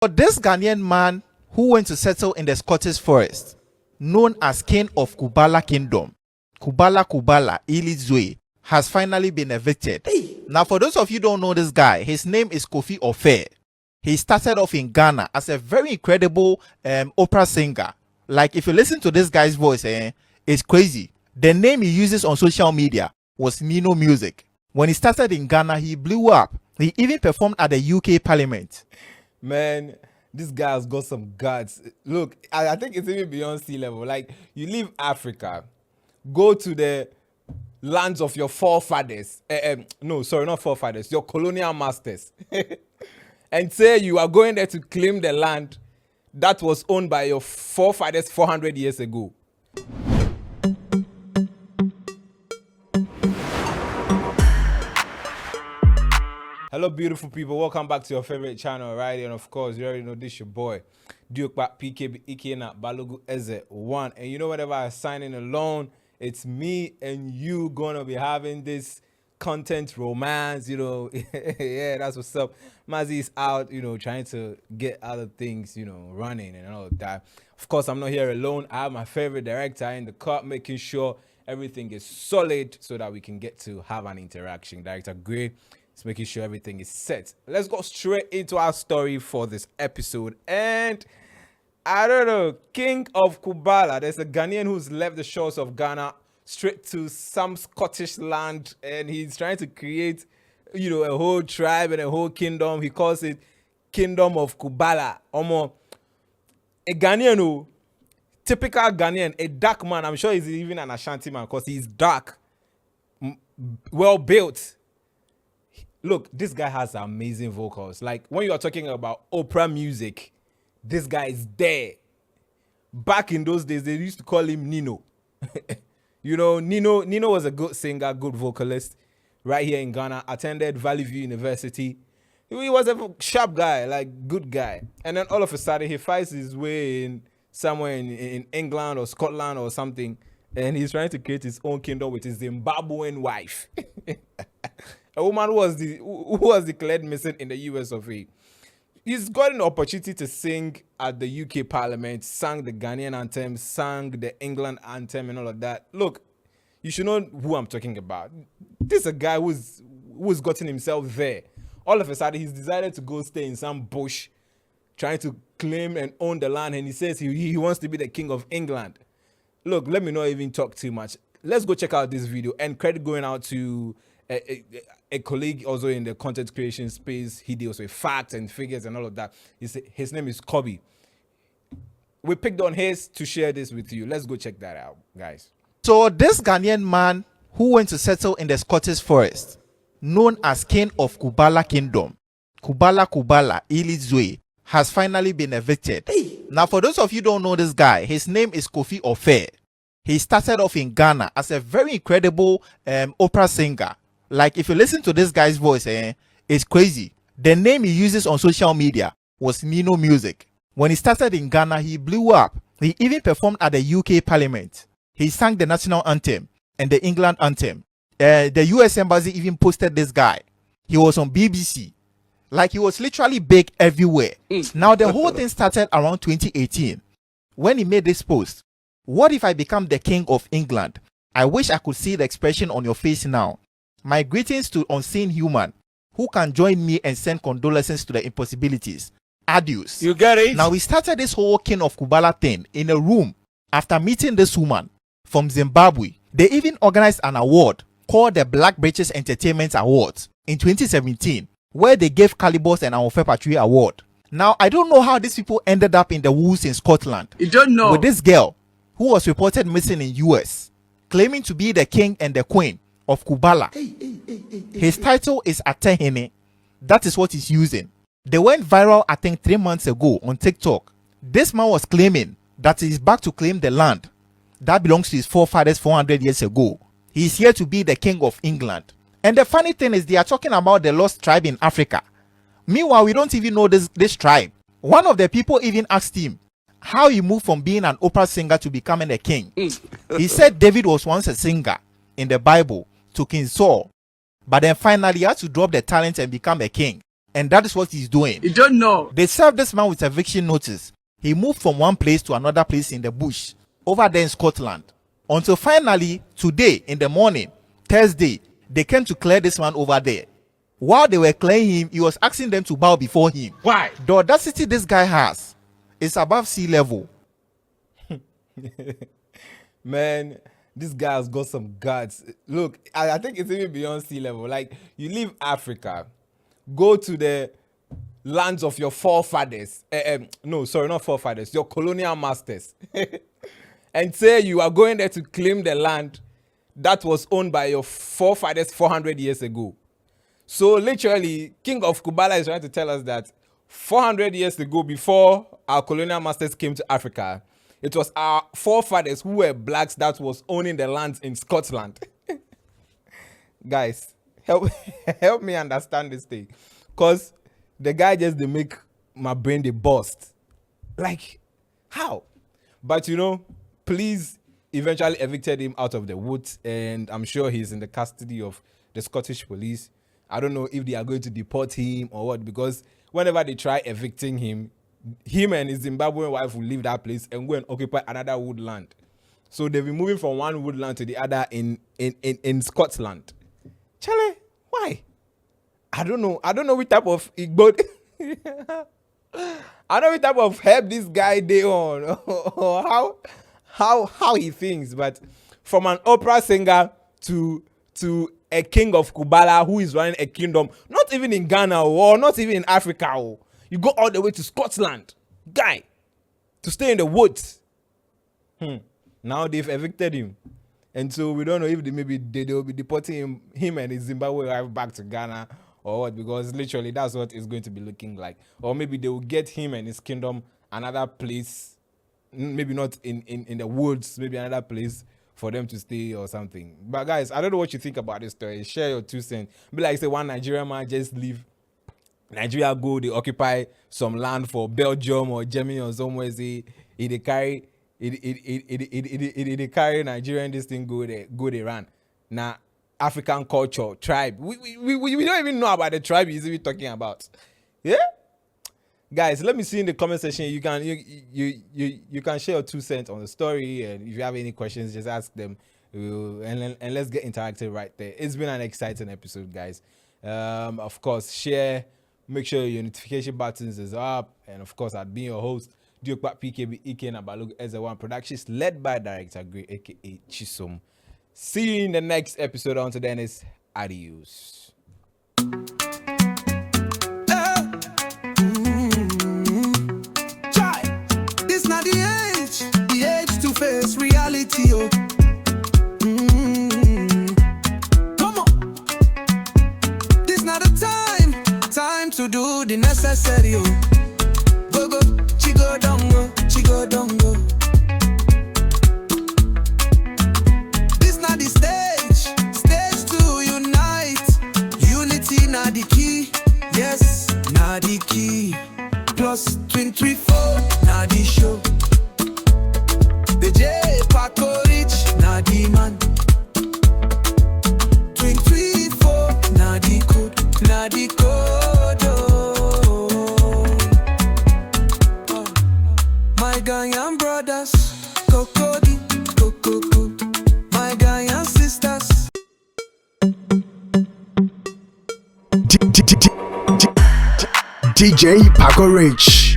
But this Ghanaian man who went to settle in the Scottish forest, known as King of Kubala Kingdom, Kubala Ilizwe, has finally been evicted. Now, for those of you who don't know this guy, his name is Kofi. He started off in Ghana as a very incredible opera singer. Like, if you listen to this guy's voice, it's crazy. The name he uses on social media was Nino Music. When he started in Ghana, he blew up. He even performed at the UK Parliament. Man, this guy has got some guts. Look, I think it's even beyond sea level. Like, you leave Africa, go to the lands of your forefathers. No, sorry, not forefathers, your colonial masters. And say you are going there to claim the land that was owned by your forefathers 400 years ago. Hello, beautiful people. Welcome back to your favorite channel, right? And of course, you already know this your boy, Duke PKB Ikena Balogu Eze 1. And you know, whenever I sign in alone, it's me and you gonna be having this content romance, you know. Yeah, that's what's up. Mazi's out, you know, trying to get other things, you know, running and all of that. Of course, I'm not here alone. I have my favorite director in the cut, making sure everything is solid so that we can get to have an interaction. Director Gray is making sure everything is set. Let's go straight into our story for this episode. And I don't know, King of Kubala, there's a Ghanaian who's left the shores of Ghana straight to some Scottish land, and he's trying to create, you know, a whole tribe and a whole kingdom. He calls it Kingdom of Kubala. Omo, a Ghanaian who, typical Ghanaian, a dark man. I'm sure he's even an Ashanti man because he's dark, well built. Look, this guy has amazing vocals. Like, when you are talking about opera music, this guy is there. Back in those days, they used to call him Nino. You know, Nino was a good singer, good vocalist, right here in Ghana. Attended Valley View University. He was a sharp guy, like, good guy. And then all of a sudden, he finds his way in somewhere in England or Scotland or something, and he's trying to create his own kingdom with his Zimbabwean wife. A woman who was declared missing in the US of A. He's got an opportunity to sing at the UK Parliament, sang the Ghanaian anthem, sang the England anthem and all of that. Look, you should know who I'm talking about. This is a guy who's gotten himself there. All of a sudden, he's decided to go stay in some bush, trying to claim and own the land, and he says he wants to be the king of England. Look, let me not even talk too much. Let's go check out this video, and credit going out to a colleague also in the content creation space. He deals with facts and figures and all of that. His name is Kofi. We picked on his to share this with you. Let's go check that out, guys. So this Ghanaian man who went to settle in the Scottish forest, known as King of Kubala Kingdom, Kubala Ilizwe, has finally been evicted. Now, for those of you who don't know this guy, his name is Kofi. He started off in Ghana as a very incredible opera singer. Like, if you listen to this guy's voice, it's crazy. The name he uses on social media was Nino Music. When he started in Ghana, he blew up. He even performed at the UK Parliament. He sang the national anthem and the England anthem. The US Embassy even posted this guy. He was on BBC. Like, he was literally big everywhere. Now, the whole thing started around 2018 when he made this post. What if I become the king of England? I wish I could see the expression on your face now. My greetings to unseen human who can join me and send condolences to the impossibilities. Adios. You get it? Now, we started this whole King of Kubala thing in a room after meeting this woman from Zimbabwe. They even organized an award called the Black British Entertainment Awards in 2017, where they gave Calibos an Awofé Patri Award. Now, I don't know how these people ended up in the woods in Scotland. You don't know. With this girl who was reported missing in US, claiming to be the king and the queen of Kubala. His title is Atehene. That is what he's using. They went viral, I think, 3 months ago on TikTok. This man was claiming that he's back to claim the land that belongs to his forefathers 400 years ago. He's here to be the king of England. And the funny thing is, they are talking about the lost tribe in Africa. Meanwhile, we don't even know this tribe. One of the people even asked him how he moved from being an opera singer to becoming a king. He said David was once a singer in the Bible to King Saul, but then finally he had to drop the talent and become a king. And that is what he's doing. You don't know. They served this man with eviction notice. He moved from one place to another place in the bush, over there in Scotland. Until finally, today in the morning, Thursday, they came to clear this man over there. While they were clearing him, he was asking them to bow before him. Why? The audacity this guy has is above sea level. Man, this guy has got some guts. Look, I think it's even beyond sea level. Like, you leave Africa, go to the lands of your forefathers. No, sorry, not forefathers, your colonial masters. And say you are going there to claim the land that was owned by your forefathers 400 years ago. So literally, King of Kubala is trying to tell us that 400 years ago, before our colonial masters came to Africa, it was our forefathers who were blacks that was owning the lands in Scotland. Guys, help me understand this thing. Because the guy just they make my brain they bust. Like, how? But you know, police eventually evicted him out of the woods, and I'm sure he's in the custody of the Scottish police. I don't know if they are going to deport him or what, because whenever they try evicting him and his Zimbabwean wife will leave that place and go and occupy another woodland. So they've been moving from one woodland to the other in Scotland. Charlie, why? I don't know. I don't know which type of Igbo. I don't know which type of help this guy they on or how he thinks. But from an opera singer to a king of Kubala who is running a kingdom, not even in Ghana or not even in Africa. You go all the way to Scotland, guy, to stay in the woods. Now they've evicted him. And so we don't know if they will be deporting him and his Zimbabwe wife back to Ghana or what, because literally that's what it's going to be looking like. Or maybe they will get him and his kingdom another place, maybe not in the woods, maybe another place for them to stay or something. But guys, I don't know what you think about this story. Share your 2 cents. Be like, say, one Nigerian man just leave Nigeria, go, they occupy some land for Belgium or Germany or somewhere. Say they carry Nigerian this thing go they run. Now African culture, tribe. We don't even know about the tribe he's even talking about. Yeah? Guys, let me see in the comment section. You can share your 2 cents on the story, and if you have any questions, just ask them. And let's get interactive right there. It's been an exciting episode, guys. Of course, share. Make sure your notification buttons is up, and of course, I'd be your host, Diokpa PKB Ike na Balogu Eze1 Productions, led by Director Gray, aka Chisom. See you in the next episode. Until then, is adios. This not the age to face reality, oh. Come on, this not the time to do the necessary, oh. Go, chigo dongo. This not the stage to unite. Unity not the key, yes, not the key. Plus 234, not the show. The J Paco Rich, not the man. 234, not the code, not the code. Oh. My Ghanaian brothers, Kokodi, Kokoko. My Ghanaian sisters. DJ Paco Rich.